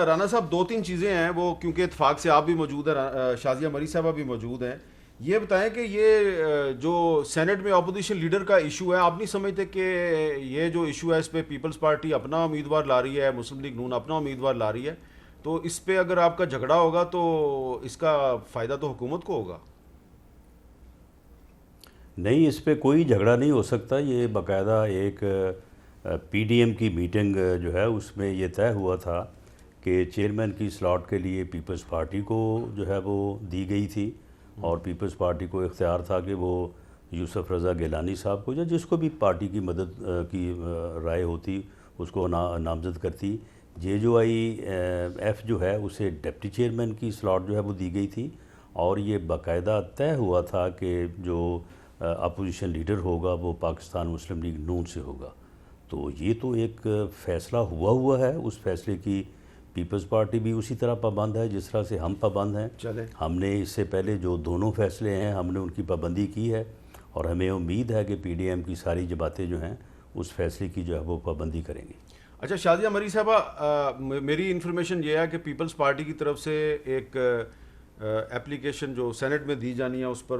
رانا صاحب دو تین چیزیں ہیں وہ کیونکہ اتفاق سے آپ بھی موجود ہیں, شازیہ مری صاحبہ بھی موجود ہیں. یہ بتائیں کہ یہ جو سینٹ میں اپوزیشن لیڈر کا ایشو ہے, آپ نہیں سمجھتے کہ یہ جو ایشو ہے اس پہ پیپلز پارٹی اپنا امیدوار لا رہی ہے, مسلم لیگ نون اپنا امیدوار لا رہی ہے, تو اس پہ اگر آپ کا جھگڑا ہوگا تو اس کا فائدہ تو حکومت کو ہوگا؟ نہیں, اس پہ کوئی جھگڑا نہیں ہو سکتا. یہ باقاعدہ ایک پی ڈی ایم کی میٹنگ جو ہے اس میں یہ طے ہوا تھا کہ چیئرمین کی سلاٹ کے لیے پیپلز پارٹی کو جو ہے وہ دی گئی تھی, اور پیپلز پارٹی کو اختیار تھا کہ وہ یوسف رضا گیلانی صاحب کو یا جس کو بھی پارٹی کی مدد کی رائے ہوتی اس کو نامزد کرتی. جے جو آئی ایف جو ہے اسے ڈپٹی چیئرمین کی سلاٹ جو ہے وہ دی گئی تھی, اور یہ باقاعدہ طے ہوا تھا کہ جو اپوزیشن لیڈر ہوگا وہ پاکستان مسلم لیگ نون سے ہوگا. تو یہ تو ایک فیصلہ ہوا ہے, اس فیصلے کی پیپلز پارٹی بھی اسی طرح پابند ہے جس طرح سے ہم پابند ہیں. ہم نے اس سے پہلے جو دونوں فیصلے ہیں ہم نے ان کی پابندی کی ہے, اور ہمیں امید ہے کہ پی ڈی ایم کی ساری جماعتیں جو ہیں اس فیصلے کی جو ہے وہ پابندی کریں گی. اچھا شازیہ مری صاحبہ, میری انفارمیشن یہ ہے کہ پیپلز پارٹی کی طرف سے ایک اپلیکیشن جو سینٹ میں دی جانی ہے اس پر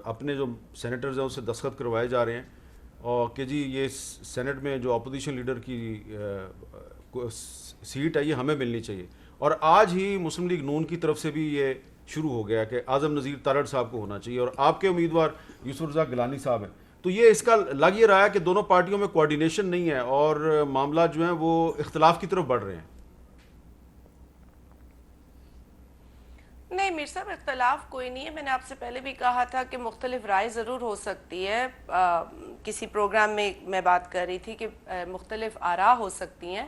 اپنے جو سینیٹرز ہیں اس سے دستخط کروائے جا رہے ہیں, اور کہ جی یہ سینٹ میں جو اپوزیشن لیڈر کی سیٹ ہے یہ ہمیں ملنی چاہیے. اور آج ہی مسلم لیگ نون کی طرف سے بھی یہ شروع ہو گیا کہ اعظم نذیر تارڑ صاحب کو ہونا چاہیے, اور آپ کے امیدوار یوسف رضا گیلانی صاحب ہیں. تو یہ اس کا لگ یہ رہا ہے کہ دونوں پارٹیوں میں کوارڈینیشن نہیں ہے اور معاملات جو ہیں وہ اختلاف کی طرف بڑھ رہے ہیں. نہیں میر صاحب, اختلاف کوئی نہیں ہے. میں نے آپ سے پہلے بھی کہا تھا کہ مختلف رائے ضرور ہو سکتی ہے. کسی پروگرام میں میں بات کر رہی تھی کہ مختلف آراء ہو سکتی ہیں,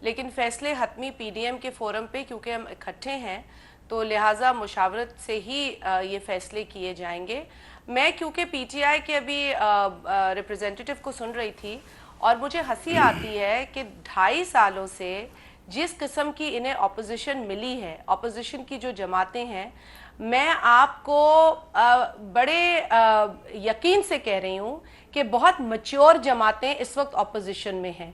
لیکن فیصلے حتمی پی ڈی ایم کے فورم پہ کیونکہ ہم اکٹھے ہیں تو لہٰذا مشاورت سے ہی یہ فیصلے کیے جائیں گے. میں کیونکہ پی ٹی آئی کے ابھی ریپریزنٹیٹیو کو سن رہی تھی اور مجھے ہنسی آتی ہے کہ 2.5 سالوں سے جس قسم کی انہیں اپوزیشن ملی ہے, اپوزیشن کی جو جماعتیں ہیں, میں آپ کو بڑے یقین سے کہہ رہی ہوں کہ بہت میچور جماعتیں اس وقت اپوزیشن میں ہیں.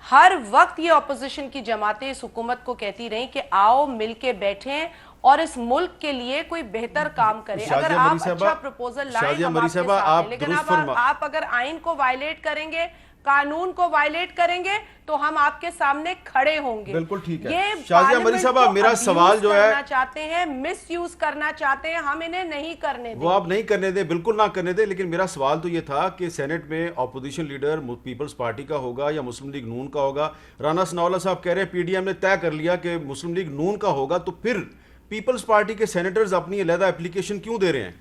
ہر وقت یہ اپوزیشن کی جماعتیں اس حکومت کو کہتی رہیں کہ آؤ مل کے بیٹھیں اور اس ملک کے لیے کوئی بہتر کام کریں. اگر آپ اچھا پروپوزل لائیں ہم آپ کے ساتھ ہیں, لیکن آپ اگر آئین کو وائلیٹ کریں گے, قانون کو وائلیٹ کریں گے تو ہم آپ کے سامنے کھڑے ہوں گے. بالکل ٹھیک ہے. یہ شازیہ مری صاحبہ میرا سوال جو ہے کرنا چاہتے ہیں, مس یوز کرنا چاہتے ہیں, ہم انہیں نہیں کرنے دیں. وہ آپ نہیں کرنے دیں, بالکل نہ کرنے دیں. لیکن میرا سوال تو یہ تھا کہ سینٹ میں اپوزیشن لیڈر پیپلز پارٹی کا ہوگا یا مسلم لیگ نون کا ہوگا. رانا ثناءاللہ صاحب کہہ رہے ہیں پی ڈی ایم نے طے کر لیا کہ مسلم لیگ نون کا ہوگا, تو پھر پیپلز پارٹی کے سینیٹرز اپنی علیحدہ اپلیکیشن کیوں دے رہے ہیں؟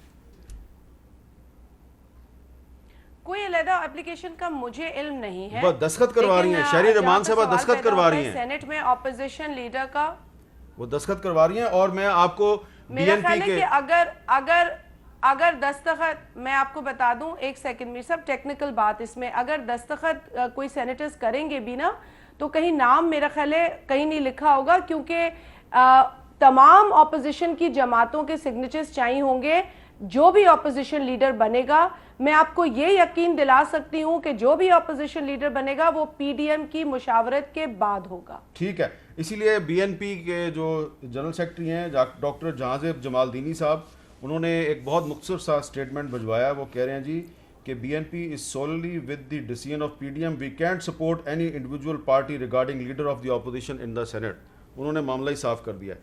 کوئی علیحدہ اپلیکیشن کا مجھے علم نہیں ہے. وہ دستخط کروا رہی ہیں, شہری رحمان صاحبہ دستخط کروا رہی ہیں سینٹ میں اپوزیشن لیڈر کا, وہ دستخط کروا رہی ہیں. اور میں آپ کو میرا خیال ہے کہ اگر دستخط, میں آپ کو بتا دوں ایک سیکنڈ میر صاحب, ٹیکنیکل بات اس میں, اگر دستخط کوئی سینیٹرز کریں گے بھی نا تو کہیں نام میرا خیال ہے کہیں نہیں لکھا ہوگا, کیونکہ تمام اپوزیشن کی جماعتوں کے سگنیچرز چاہیے ہوں گے. جو بھی اپوزیشن لیڈر بنے گا, میں آپ کو یہ یقین دلا سکتی ہوں کہ جو بھی اپوزیشن لیڈر بنے گا وہ پی ڈی ایم کی مشاورت کے بعد ہوگا. ٹھیک ہے. اسی لیے بی این پی کے جو جنرل سیکرٹری ہیں ڈاکٹر جہانزیب جمال دینی صاحب, انہوں نے ایک بہت مختصر سا اسٹیٹمنٹ بھجوایا. وہ کہہ رہے ہیں جی کہ B N P is solely with the decision of P D M, we can't support any individual party regarding leader of the opposition in the Senate. انہوں نے معاملہ ہی صاف کر دیا.